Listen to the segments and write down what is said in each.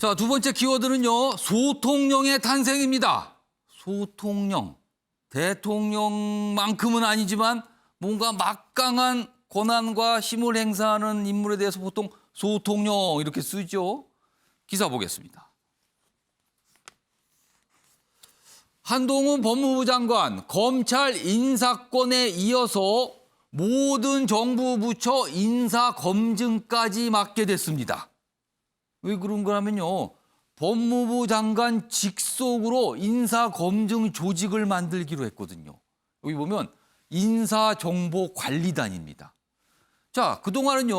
자, 두 번째 키워드는요. 소통령의 탄생입니다. 소통령. 대통령만큼은 아니지만 뭔가 막강한 권한과 힘을 행사하는 인물에 대해서 보통 소통령 이렇게 쓰죠. 기사 보겠습니다. 한동훈 법무부 장관 검찰 인사권에 이어서 모든 정부 부처 인사 검증까지 맡게 됐습니다. 왜 그런 거냐면요. 법무부 장관 직속으로 인사 검증 조직을 만들기로 했거든요. 여기 보면 인사정보관리단입니다. 자, 그동안은요.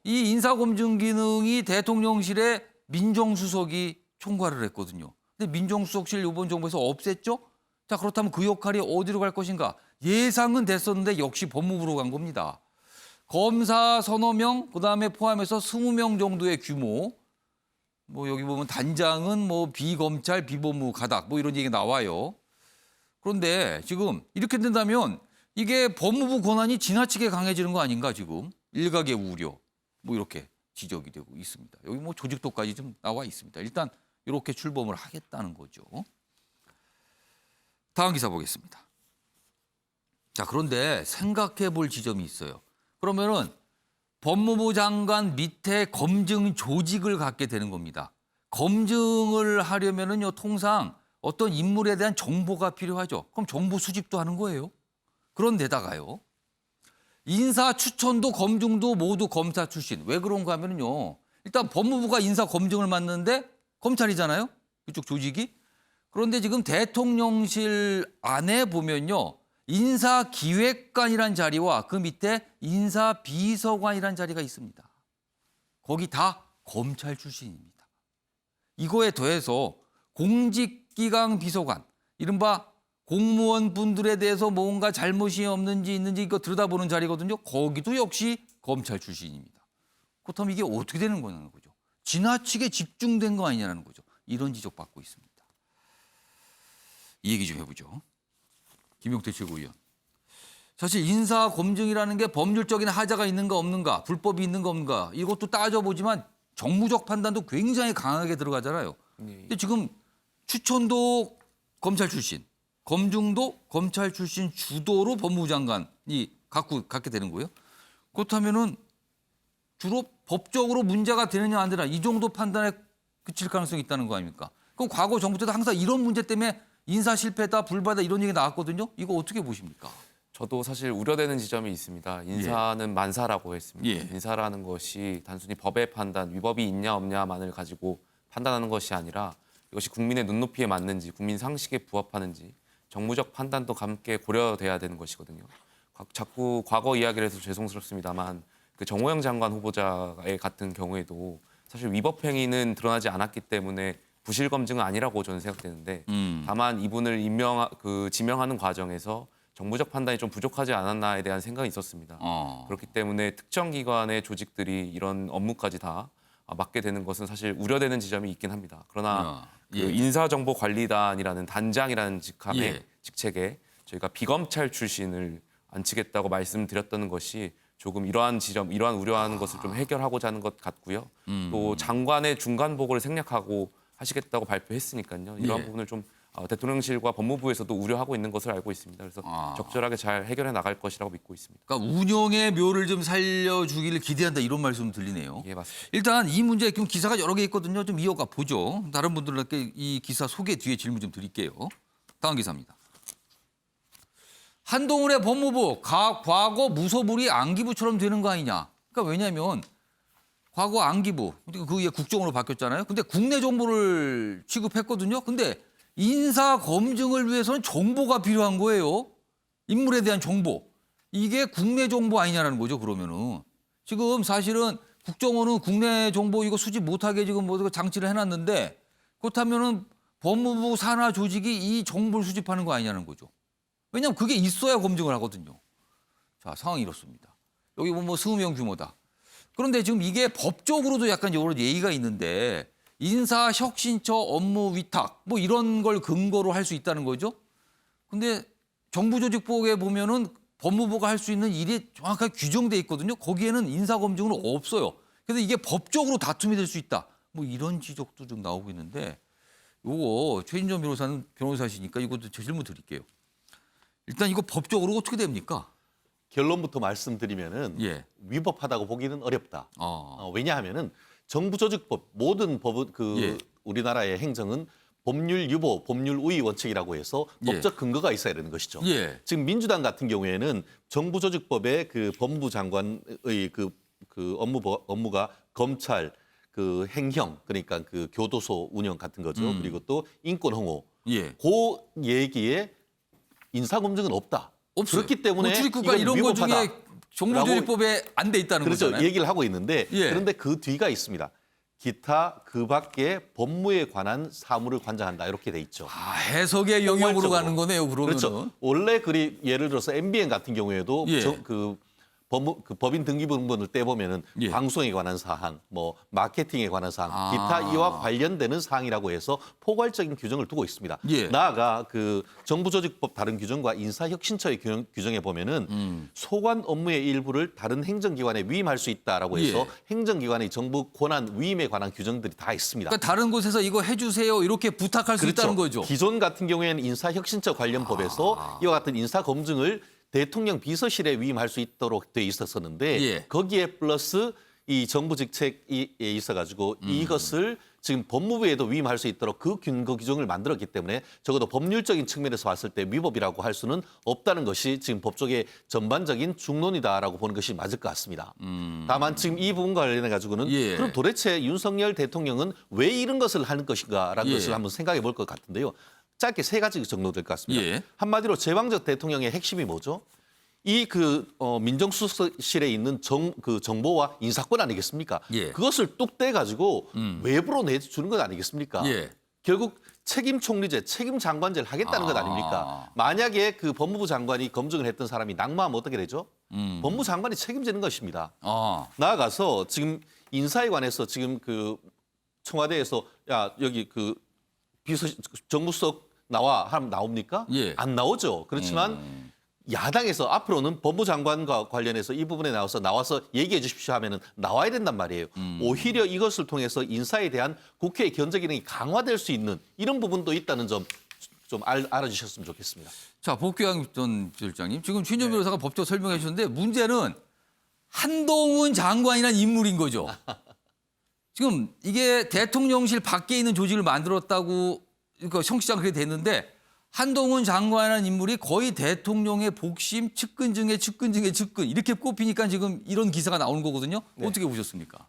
이 인사검증 기능이 대통령실에 민정수석이 총괄을 했거든요. 근데 민정수석실 이번 정부에서 없앴죠? 자, 그렇다면 그 역할이 어디로 갈 것인가? 예상은 됐었는데 역시 법무부로 간 겁니다. 검사 서너 명, 그다음에 포함해서 20명 정도의 규모. 뭐 여기 보면 단장은 뭐 비검찰, 비법무 가닥 뭐 이런 얘기 나와요. 그런데 지금 이렇게 된다면 이게 법무부 권한이 지나치게 강해지는 거 아닌가 지금. 일각의 우려 뭐 이렇게 지적이 되고 있습니다. 여기 뭐 조직도까지 좀 나와 있습니다. 일단 이렇게 출범을 하겠다는 거죠. 다음 기사 보겠습니다. 자, 그런데 생각해 볼 지점이 있어요. 그러면은 법무부 장관 밑에 검증 조직을 갖게 되는 겁니다. 검증을 하려면은요, 통상 어떤 인물에 대한 정보가 필요하죠. 그럼 정보 수집도 하는 거예요. 그런데다가요, 인사 추천도 검증도 모두 검사 출신. 왜 그런가 하면요, 일단 법무부가 인사 검증을 맡는데 검찰이잖아요. 그쪽 조직이. 그런데 지금 대통령실 안에 보면요. 인사기획관이란 자리와 그 밑에 인사비서관이란 자리가 있습니다. 거기 다 검찰 출신입니다. 이거에 더해서 공직기강 비서관, 이른바 공무원분들에 대해서 뭔가 잘못이 없는지 있는지 이거 들여다보는 자리거든요. 거기도 역시 검찰 출신입니다. 그렇다면 이게 어떻게 되는 거냐는 거죠. 지나치게 집중된 거 아니냐는 거죠. 이런 지적받고 있습니다. 이 얘기 좀 해보죠. 김용태 최고위원. 사실 인사 검증이라는 게 법률적인 하자가 있는가 없는가, 불법이 있는가 없는가 이것도 따져보지만 정무적 판단도 굉장히 강하게 들어가잖아요. 근데 지금 추천도 검찰 출신, 검증도 검찰 출신 주도로 법무부 장관이 갖게 되는 거예요. 그렇다면은 주로 법적으로 문제가 되느냐 안 되느냐 이 정도 판단에 그칠 가능성이 있다는 거 아닙니까? 그럼 과거 정부 때도 항상 이런 문제 때문에 인사 실패다, 불바다 이런 얘기 나왔거든요. 이거 어떻게 보십니까? 저도 사실 우려되는 지점이 있습니다. 인사는 만사라고 했습니다. 예. 인사라는 것이 단순히 법의 판단, 위법이 있냐 없냐만을 가지고 판단하는 것이 아니라 이것이 국민의 눈높이에 맞는지, 국민 상식에 부합하는지 정무적 판단도 함께 고려돼야 되는 것이거든요. 자꾸 과거 이야기를 해서 죄송스럽습니다만 그 정호영 장관 후보자의 같은 경우에도 사실 위법 행위는 드러나지 않았기 때문에 부실 검증은 아니라고 저는 생각되는데 다만 이분을 지명하는 과정에서 정부적 판단이 좀 부족하지 않았나에 대한 생각이 있었습니다. 그렇기 때문에 특정 기관의 조직들이 이런 업무까지 다 맡게 되는 것은 사실 우려되는 지점이 있긴 합니다. 그러나 그 인사정보관리단이라는 단장이라는 직책에 저희가 비검찰 출신을 안치겠다고 말씀드렸다는 것이 조금 이러한 우려하는 것을 좀 해결하고자 하는 것 같고요. 또 장관의 중간보고를 생략하고 하시겠다고 발표했으니까요. 이러한 부분을 좀 대통령실과 법무부에서도 우려하고 있는 것을 알고 있습니다. 그래서 적절하게 잘 해결해 나갈 것이라고 믿고 있습니다. 그러니까 운영의 묘를 좀 살려주기를 기대한다 이런 말씀 들리네요. 예, 맞습니다. 일단 이 문제 지금 기사가 여러 개 있거든요. 좀 이어가 보죠. 다른 분들께 이 기사 소개 뒤에 질문 좀 드릴게요. 다음 기사입니다. 한동훈의 법무부 과거 무소불위 안기부처럼 되는 거 아니냐. 그러니까 왜냐하면 과거 안기부 그 위에 국정으로 바뀌었잖아요. 근데 국내 정보를 취급했거든요. 근데 인사 검증을 위해서는 정보가 필요한 거예요. 인물에 대한 정보. 이게 국내 정보 아니냐라는 거죠. 그러면은 지금 사실은 국정원은 국내 정보 이거 수집 못하게 지금 뭐 장치를 해놨는데 그렇다면은 법무부 산하 조직이 이 정보를 수집하는 거 아니냐는 거죠. 왜냐하면 그게 있어야 검증을 하거든요. 자, 상황이 이렇습니다. 여기 보면 뭐 20명 규모다. 그런데 지금 이게 법적으로도 약간 여러 예의가 있는데 인사 혁신처 업무 위탁 뭐 이런 걸 근거로 할 수 있다는 거죠. 근데 정부조직법에 보면은 법무부가 할 수 있는 일이 정확하게 규정돼 있거든요. 거기에는 인사 검증은 없어요. 그래서 이게 법적으로 다툼이 될 수 있다. 뭐 이런 지적도 좀 나오고 있는데 요거 최인정 변호사시니까 이것도 저 질문 드릴게요. 일단 이거 법적으로 어떻게 됩니까? 결론부터 말씀드리면은 예. 위법하다고 보기는 어렵다. 어. 왜냐하면은 정부조직법 모든 법은 예. 우리나라의 행정은 법률 유보, 법률 우위 원칙이라고 해서 예. 법적 근거가 있어야 되는 것이죠. 예. 지금 민주당 같은 경우에는 정부조직법의 그 법무부 장관의 그 업무가 검찰 그 행형 그러니까 그 교도소 운영 같은 거죠. 그리고 또 인권 옹호. 예. 그 얘기에 인사 검증은 없다. 없어요. 그렇기 때문에 출입국가 이건 이런 거 위법하다. 중에 정보조직법에 안 돼 있다는 그렇죠. 거잖아요. 얘기를 하고 있는데 예. 그런데 그 뒤가 있습니다. 기타 그 밖에 법무에 관한 사무를 관장한다 이렇게 돼 있죠. 아, 해석의 영역으로 포괄적으로. 가는 거네요. 그러면은. 그렇죠. 원래 예를 들어서 MBN 같은 경우에도 예. 그 법인 등기부등본을 떼보면은 예. 방송에 관한 사항, 뭐 마케팅에 관한 사항, 아. 기타 이와 관련되는 사항이라고 해서 포괄적인 규정을 두고 있습니다. 예. 나아가 그 정부조직법 다른 규정과 인사혁신처의 규정에 보면은 소관 업무의 일부를 다른 행정기관에 위임할 수 있다라고 해서 예. 행정기관의 정부 권한 위임에 관한 규정들이 다 있습니다. 그러니까 다른 곳에서 이거 해주세요 이렇게 부탁할 수 있다는 거죠. 기존 같은 경우에는 인사혁신처 관련 법에서 이와 같은 인사 검증을 대통령 비서실에 위임할 수 있도록 돼 있었었는데 예. 거기에 플러스 이 정부 직책이 있어가지고 이것을 지금 법무부에도 위임할 수 있도록 그 근거 규정을 만들었기 때문에 적어도 법률적인 측면에서 봤을 때 위법이라고 할 수는 없다는 것이 지금 법조계 전반적인 중론이다라고 보는 것이 맞을 것 같습니다. 다만 지금 이 부분과 관련해 가지고는 예. 그럼 도대체 윤석열 대통령은 왜 이런 것을 하는 것인가라는 예. 것을 한번 생각해 볼 것 같은데요. 짧게 세 가지 정도 될 것 같습니다. 예. 한마디로 제왕적 대통령의 핵심이 뭐죠? 이 민정수석실에 있는 정보와 인사권 아니겠습니까? 예. 그것을 뚝 떼가지고 외부로 내주는 것 아니겠습니까? 예. 결국 책임 총리제, 책임 장관제를 하겠다는 것 아닙니까? 만약에 그 법무부 장관이 검증을 했던 사람이 낙마하면 어떻게 되죠? 법무부 장관이 책임지는 것입니다. 아. 나아가서 지금 인사에 관해서 지금 그 청와대에서 야 여기 그 정무수석 나와 하면 나옵니까? 예. 안 나오죠. 그렇지만 야당에서 앞으로는 법무부 장관과 관련해서 이 부분에 나와서 얘기해 주십시오 하면은 나와야 된단 말이에요. 오히려 이것을 통해서 인사에 대한 국회의 견제 기능이 강화될 수 있는 이런 부분도 있다는 점 좀 알아주셨으면 좋겠습니다. 자, 복귀한 전 실장님. 지금 최인정 변호사가 법적 설명해 주셨는데 문제는 한동훈 장관이라는 인물인 거죠. 지금 이게 대통령실 밖에 있는 조직을 만들었다고 그러니까 형식상 그렇게 됐는데 한동훈 장관이라는 인물이 거의 대통령의 복심, 측근 중에 측근 중에 측근 이렇게 꼽히니까 지금 이런 기사가 나오는 거거든요. 어떻게 보셨습니까?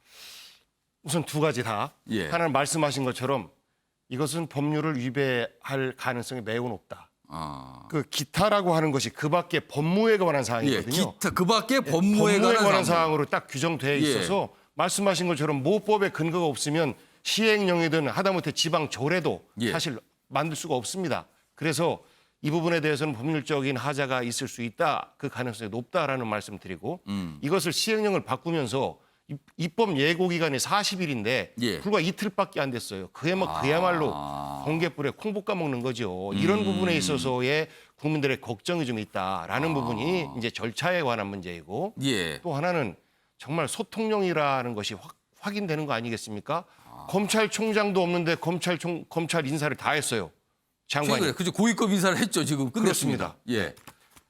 우선 두 가지 다. 예. 하나는 말씀하신 것처럼 이것은 법률을 위배할 가능성이 매우 높다. 아. 그 기타라고 하는 것이 그 밖에 법무에 관한 예, 사항이거든요. 기타 그 밖에 법무에 관한 사항. 사항으로 딱 규정되어 있어서 말씀하신 것처럼 모법에 근거가 없으면 시행령이든 하다못해 지방 조례도 예. 사실 만들 수가 없습니다. 그래서 이 부분에 대해서는 법률적인 하자가 있을 수 있다. 그 가능성이 높다라는 말씀드리고 이것을 시행령을 바꾸면서 입법 예고 기간이 40일인데 예. 불과 이틀밖에 안 됐어요. 그야말로 번개불에 콩 볶아 먹는 거죠. 이런 부분에 있어서의 국민들의 걱정이 좀 있다라는 부분이 이제 절차에 관한 문제이고 예. 또 하나는 정말 소통령이라는 것이 확인되는 거 아니겠습니까? 검찰총장도 없는데 검찰 인사를 다 했어요. 장관이. 그죠 고위급 인사를 했죠. 지금 끝냈습니다. 예.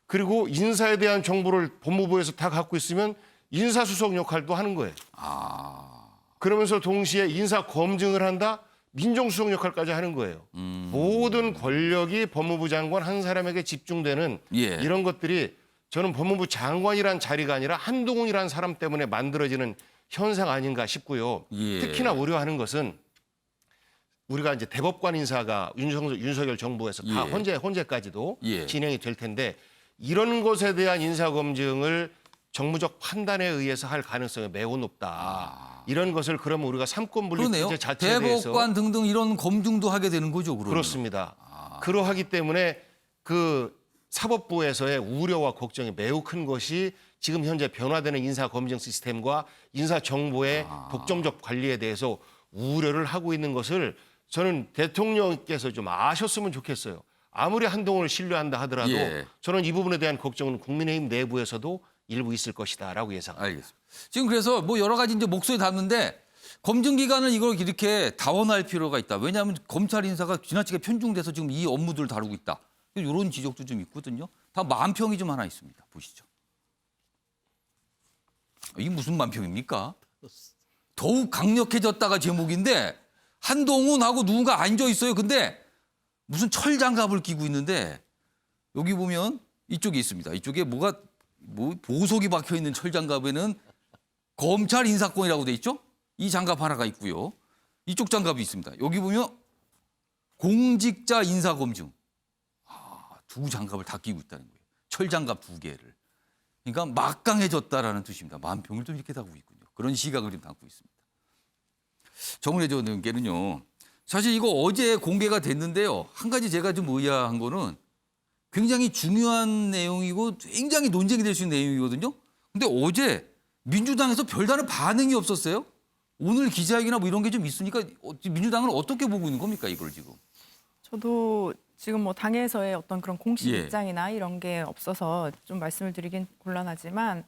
그리고 인사에 대한 정보를 법무부에서 다 갖고 있으면 인사수석 역할도 하는 거예요. 그러면서 동시에 인사 검증을 한다, 민정수석 역할까지 하는 거예요. 모든 권력이 법무부 장관 한 사람에게 집중되는 예. 이런 것들이 저는 법무부 장관이란 자리가 아니라 한동훈이라는 사람 때문에 만들어지는 현상 아닌가 싶고요. 예. 특히나 우려하는 것은 우리가 이제 대법관 인사가 윤석열 정부에서 다 예. 헌재까지도 예. 진행이 될 텐데 이런 것에 대한 인사 검증을 정무적 판단에 의해서 할 가능성이 매우 높다. 이런 것을 그러면 우리가 삼권 그러네요. 분립 자체에 대해서 대법관 등등 이런 검증도 하게 되는 거죠. 그러면. 그렇습니다. 그러하기 때문에 그 사법부에서의 우려와 걱정이 매우 큰 것이 지금 현재 변화되는 인사 검증 시스템과 인사 정보의 독점적 관리에 대해서 우려를 하고 있는 것을 저는 대통령께서 좀 아셨으면 좋겠어요. 아무리 한동훈을 신뢰한다 하더라도 예. 저는 이 부분에 대한 걱정은 국민의힘 내부에서도 일부 있을 것이다라고 예상합니다. 알겠습니다. 지금 그래서 뭐 여러 가지 이제 목소리 담는데 검증 기간을 이걸 이렇게 다원할 필요가 있다. 왜냐하면 검찰 인사가 지나치게 편중돼서 지금 이 업무들을 다루고 있다. 이런 지적도 좀 있거든요. 다 만평이 좀 하나 있습니다. 보시죠. 이게 무슨 만평입니까? 더욱 강력해졌다가 제목인데 한동훈하고 누군가 앉아 있어요. 근데 무슨 철장갑을 끼고 있는데 여기 보면 이쪽에 있습니다. 이쪽에 뭐 보석이 박혀 있는 철장갑에는 검찰 인사권이라고 돼 있죠? 이 장갑 하나가 있고요. 이쪽 장갑이 있습니다. 여기 보면 공직자 인사검증. 두 장갑을 다 끼고 있다는 거예요. 철장갑 2개를. 그러니까 막강해졌다라는 뜻입니다. 만평을 좀 이렇게 담고 있군요. 그런 시각을 좀 담고 있습니다. 정은혜 전 의원께는요. 사실 이거 어제 공개가 됐는데요. 한 가지 제가 좀 의아한 거는 굉장히 중요한 내용이고 굉장히 논쟁이 될 수 있는 내용이거든요. 근데 어제 민주당에서 별다른 반응이 없었어요. 오늘 기자회견이나 뭐 이런 게 좀 있으니까 민주당은 어떻게 보고 있는 겁니까, 이걸 지금? 저도 지금 뭐 당에서의 어떤 그런 공식 예. 입장이나 이런 게 없어서 좀 말씀을 드리긴 곤란하지만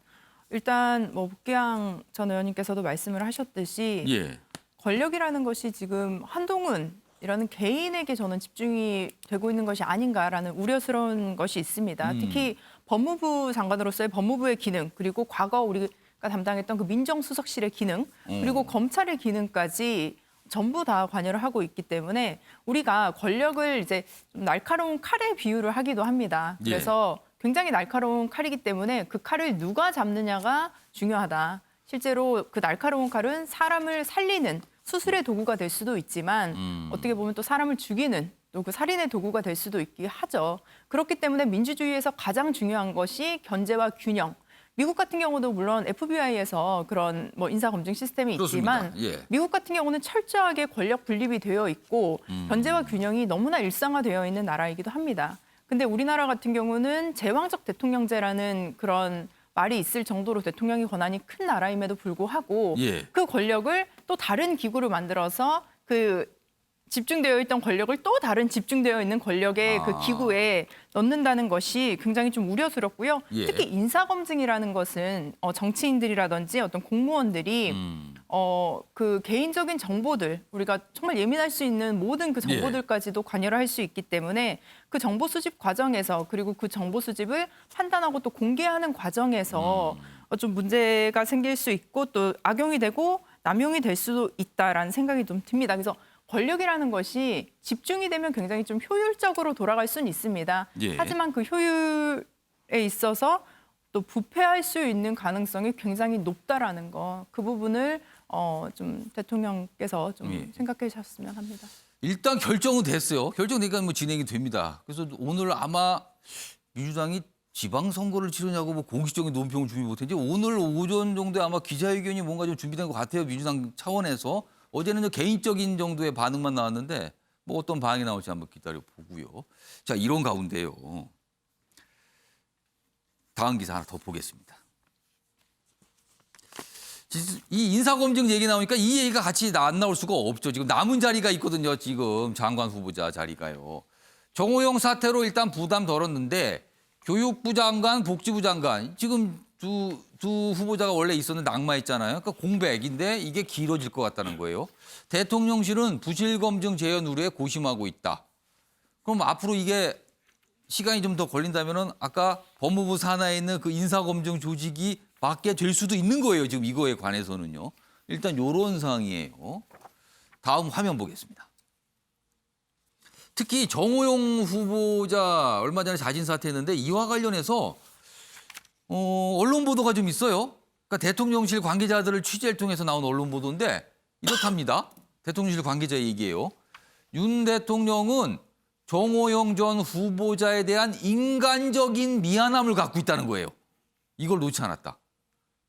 일단 뭐 박기영 전 의원님께서도 말씀을 하셨듯이 예. 권력이라는 것이 지금 한동훈이라는 개인에게 저는 집중이 되고 있는 것이 아닌가라는 우려스러운 것이 있습니다. 특히 법무부 장관으로서의 법무부의 기능 그리고 과거 우리가 담당했던 그 민정수석실의 기능 그리고 검찰의 기능까지 전부 다 관여를 하고 있기 때문에 우리가 권력을 이제 좀 날카로운 칼에 비유를 하기도 합니다. 예. 그래서 굉장히 날카로운 칼이기 때문에 그 칼을 누가 잡느냐가 중요하다. 실제로 그 날카로운 칼은 사람을 살리는 수술의 도구가 될 수도 있지만 어떻게 보면 또 사람을 죽이는 또 그 살인의 도구가 될 수도 있긴 하죠. 그렇기 때문에 민주주의에서 가장 중요한 것이 견제와 균형. 미국 같은 경우도 물론 FBI에서 그런 뭐 인사 검증 시스템이 그렇습니다. 있지만 예. 미국 같은 경우는 철저하게 권력 분립이 되어 있고 견제와 균형이 너무나 일상화되어 있는 나라이기도 합니다. 근데 우리나라 같은 경우는 제왕적 대통령제라는 그런 말이 있을 정도로 대통령의 권한이 큰 나라임에도 불구하고 예. 그 권력을 또 다른 기구를 만들어서 그 집중되어 있던 권력을 또 다른 집중되어 있는 권력의 그 기구에 넣는다는 것이 굉장히 좀 우려스럽고요. 예. 특히 인사검증이라는 것은 정치인들이라든지 어떤 공무원들이 그 개인적인 정보들 우리가 정말 예민할 수 있는 모든 그 정보들까지도 관여를 할 수 있기 때문에 그 정보 수집 과정에서 그리고 그 정보 수집을 판단하고 또 공개하는 과정에서 좀 문제가 생길 수 있고 또 악용이 되고 남용이 될 수도 있다라는 생각이 좀 듭니다. 그래서 권력이라는 것이 집중이 되면 굉장히 좀 효율적으로 돌아갈 수는 있습니다. 예. 하지만 그 효율에 있어서 또 부패할 수 있는 가능성이 굉장히 높다라는 거, 그 부분을 좀 대통령께서 좀 예. 생각해 주셨으면 합니다. 일단 결정은 됐어요. 결정되니까 뭐 진행이 됩니다. 그래서 오늘 아마 민주당이 지방선거를 치르냐고 뭐 공식적인 논평을 준비 못했는지 오늘 오전 정도에 아마 기자회견이 뭔가 좀 준비된 것 같아요. 민주당 차원에서. 어제는 개인적인 정도의 반응만 나왔는데 뭐 어떤 반응이 나올지 한번 기다려 보고요. 자, 이런 가운데요. 다음 기사 하나 더 보겠습니다. 이 인사검증 얘기 나오니까 이 얘기가 같이 안 나올 수가 없죠. 지금 남은 자리가 있거든요. 지금 장관 후보자 자리가요. 정호영 사태로 일단 부담 덜었는데 교육부 장관, 복지부 장관 지금 두 후보자가 원래 있었는데 낙마했잖아요. 그러니까 공백인데 이게 길어질 것 같다는 거예요. 대통령실은 부실검증 재현 우려에 고심하고 있다. 그럼 앞으로 이게 시간이 좀 더 걸린다면은 아까 법무부 산하에 있는 그 인사검증 조직이 맡게 될 수도 있는 거예요. 지금 이거에 관해서는요. 일단 이런 상황이에요. 다음 화면 보겠습니다. 특히 정호영 후보자 얼마 전에 자진 사퇴했는데 이와 관련해서 언론 보도가 좀 있어요. 그러니까 대통령실 관계자들을 취재를 통해서 나온 언론 보도인데 이렇답니다. 대통령실 관계자 얘기예요. 윤 대통령은 정호영 전 후보자에 대한 인간적인 미안함을 갖고 있다는 거예요. 이걸 놓지 않았다.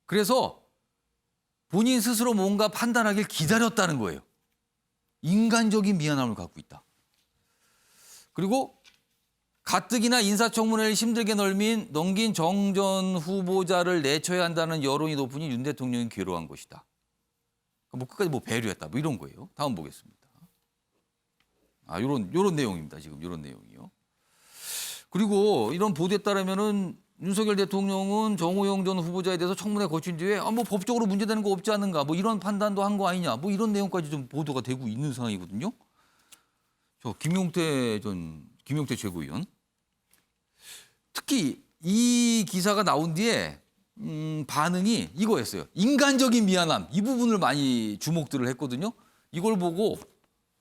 그래서 본인 스스로 뭔가 판단하길 기다렸다는 거예요. 인간적인 미안함을 갖고 있다. 그리고 가뜩이나 인사청문회를 힘들게 넘긴 정 전 후보자를 내쳐야 한다는 여론이 높으니 윤 대통령이 괴로워한 것이다. 뭐 끝까지 뭐 배려했다. 뭐 이런 거예요. 다음 보겠습니다. 요런 내용입니다. 지금 요런 내용이요. 그리고 이런 보도에 따르면은 윤석열 대통령은 정호영 전 후보자에 대해서 청문회 거친 뒤에 뭐 법적으로 문제되는 거 없지 않는가 뭐 이런 판단도 한 거 아니냐 뭐 이런 내용까지 좀 보도가 되고 있는 상황이거든요. 저 김용태 최고위원 특히 이 기사가 나온 뒤에 반응이 이거였어요. 인간적인 미안함 이 부분을 많이 주목들을 했거든요. 이걸 보고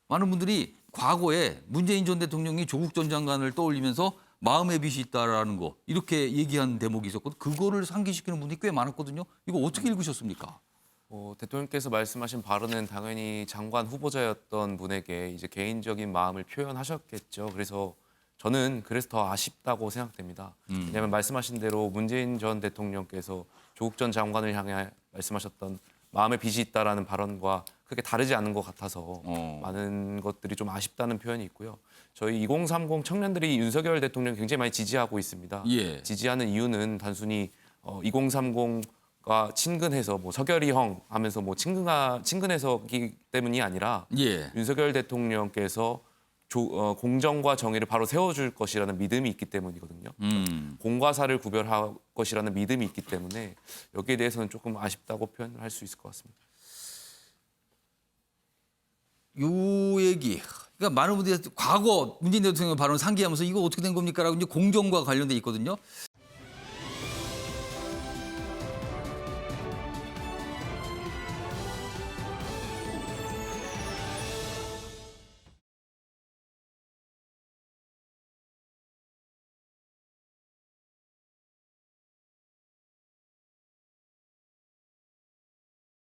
많은 분들이 과거에 문재인 전 대통령이 조국 전 장관을 떠올리면서 마음의 빚이 있다라는 거 이렇게 얘기한 대목이 있었거든요. 그거를 상기시키는 분이 꽤 많았거든요. 이거 어떻게 읽으셨습니까? 대통령께서 말씀하신 발언은 당연히 장관 후보자였던 분에게 이제 개인적인 마음을 표현하셨겠죠. 그래서 저는 그래서 더 아쉽다고 생각됩니다. 왜냐하면 말씀하신 대로 문재인 전 대통령께서 조국 전 장관을 향해 말씀하셨던 마음의 빚이 있다라는 발언과 크게 다르지 않은 것 같아서 많은 것들이 좀 아쉽다는 표현이 있고요. 저희 2030 청년들이 윤석열 대통령 굉장히 많이 지지하고 있습니다. 예. 지지하는 이유는 단순히 2030과 친근해서 뭐 서결이 형 하면서 뭐 친근해서기 때문이 아니라 예. 윤석열 대통령께서 공정과 정의를 바로 세워줄 것이라는 믿음이 있기 때문이거든요. 공과 사를 구별할 것이라는 믿음이 있기 때문에 여기에 대해서는 조금 아쉽다고 표현을 할 수 있을 것 같습니다. 요 얘기. 그러니까 많은 분들이 과거 문재인 대통령 발언 상기하면서 이거 어떻게 된 겁니까라고 이제 공정과 관련돼 있거든요.